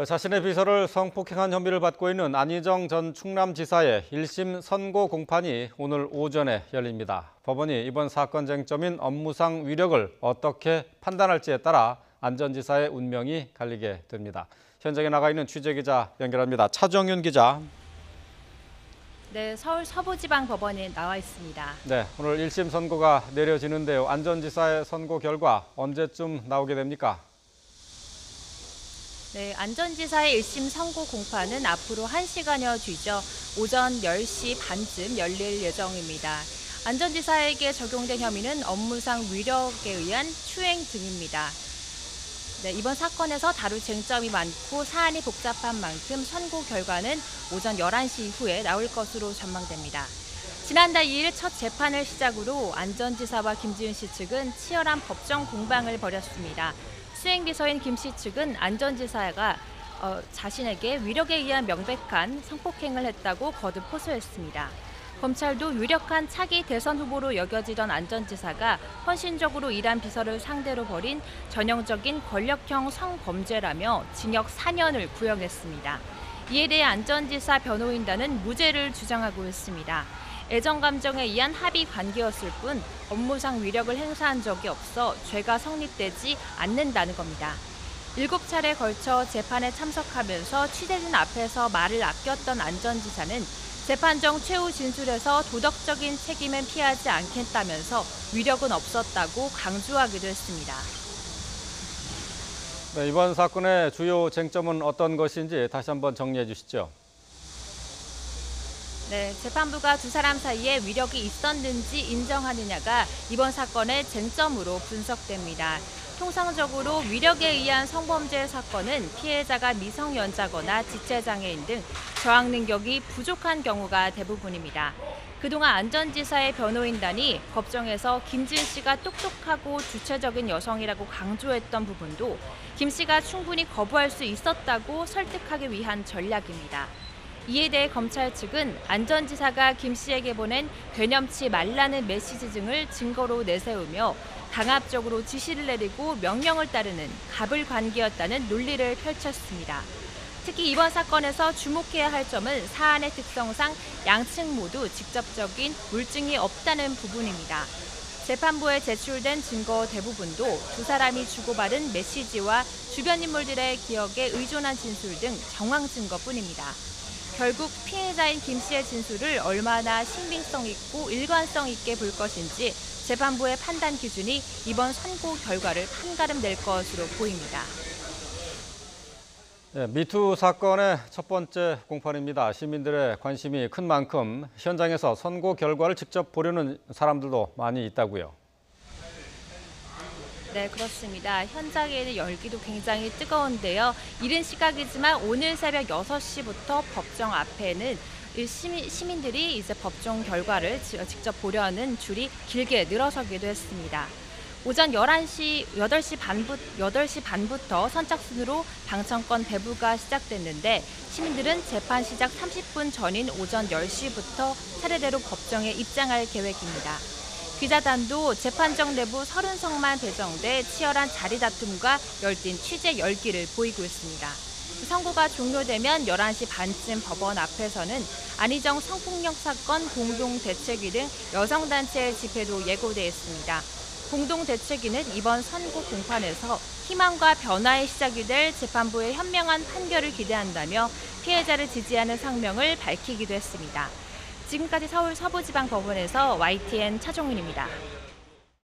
자신의 비서를 성폭행한 혐의를 받고 있는 안희정 전 충남지사의 1심 선고 공판이 오늘 오전에 열립니다. 법원이 이번 사건 쟁점인 업무상 위력을 어떻게 판단할지에 따라 안 전 지사의 운명이 갈리게 됩니다. 현장에 나가 있는 취재기자 연결합니다. 차정윤 기자. 네, 서울 서부지방법원에 나와 있습니다. 네, 오늘 1심 선고가 내려지는데요. 안 전 지사의 선고 결과 언제쯤 나오게 됩니까? 네, 안 전 지사의 1심 선고 공판은 앞으로 1시간여 뒤죠. 오전 10시 반쯤 열릴 예정입니다. 안 전 지사에게 적용된 혐의는 업무상 위력에 의한 추행 등입니다. 네, 이번 사건에서 다룰 쟁점이 많고 사안이 복잡한 만큼 선고 결과는 오전 11시 이후에 나올 것으로 전망됩니다. 지난달 2일 첫 재판을 시작으로 안 전 지사와 김지은 씨 측은 치열한 법정 공방을 벌였습니다. 수행비서인 김 씨 측은 안 전 지사가 자신에게 위력에 의한 명백한 성폭행을 했다고 거듭 호소했습니다. 검찰도 유력한 차기 대선 후보로 여겨지던 안 전 지사가 헌신적으로 일한 비서를 상대로 벌인 전형적인 권력형 성범죄라며 징역 4년을 구형했습니다. 이에 대해 안 전 지사 변호인단은 무죄를 주장하고 있습니다. 애정 감정에 의한 합의 관계였을 뿐 업무상 위력을 행사한 적이 없어 죄가 성립되지 않는다는 겁니다. 7차례 걸쳐 재판에 참석하면서 취재진 앞에서 말을 아꼈던 안 전 지사는 재판 중 최후 진술에서 도덕적인 책임은 피하지 않겠다면서 위력은 없었다고 강조하기도 했습니다. 네, 이번 사건의 주요 쟁점은 어떤 것인지 다시 한번 정리해 주시죠. 네, 재판부가 두 사람 사이에 위력이 있었는지 인정하느냐가 이번 사건의 쟁점으로 분석됩니다. 통상적으로 위력에 의한 성범죄 사건은 피해자가 미성년자거나 지체장애인 등 저항 능력이 부족한 경우가 대부분입니다. 그동안 안 전 지사의 변호인단이 법정에서 김지은 씨가 똑똑하고 주체적인 여성이라고 강조했던 부분도 김 씨가 충분히 거부할 수 있었다고 설득하기 위한 전략입니다. 이에 대해 검찰 측은 안 전 지사가 김 씨에게 보낸 되념치 말라는 메시지 등을 증거로 내세우며 강압적으로 지시를 내리고 명령을 따르는 갑을 관계였다는 논리를 펼쳤습니다. 특히 이번 사건에서 주목해야 할 점은 사안의 특성상 양측 모두 직접적인 물증이 없다는 부분입니다. 재판부에 제출된 증거 대부분도 두 사람이 주고받은 메시지와 주변 인물들의 기억에 의존한 진술 등 정황 증거뿐입니다. 결국 피해자인 김 씨의 진술을 얼마나 신빙성 있고 일관성 있게 볼 것인지 재판부의 판단 기준이 이번 선고 결과를 판가름 낼 것으로 보입니다. 네, 미투 사건의 첫 번째 공판입니다. 시민들의 관심이 큰 만큼 현장에서 선고 결과를 직접 보려는 사람들도 많이 있다고요. 네, 그렇습니다. 현장에는 열기도 굉장히 뜨거운데요. 이른 시각이지만 오늘 새벽 6시부터 법정 앞에는 시민들이 이제 법정 결과를 직접 보려는 줄이 길게 늘어서기도 했습니다. 오전 8시 반부터 선착순으로 당첨권 배부가 시작됐는데 시민들은 재판 시작 30분 전인 오전 10시부터 차례대로 법정에 입장할 계획입니다. 기자단도 재판정 내부 30석만 배정돼 치열한 자리 다툼과 열띤 취재 열기를 보이고 있습니다. 선고가 종료되면 11시 반쯤 법원 앞에서는 안희정 성폭력 사건 공동대책위 등 여성단체의 집회도 예고돼 있습니다. 공동대책위는 이번 선고 공판에서 희망과 변화의 시작이 될 재판부의 현명한 판결을 기대한다며 피해자를 지지하는 성명을 밝히기도 했습니다. 지금까지 서울 서부지방법원에서 YTN 차종윤입니다.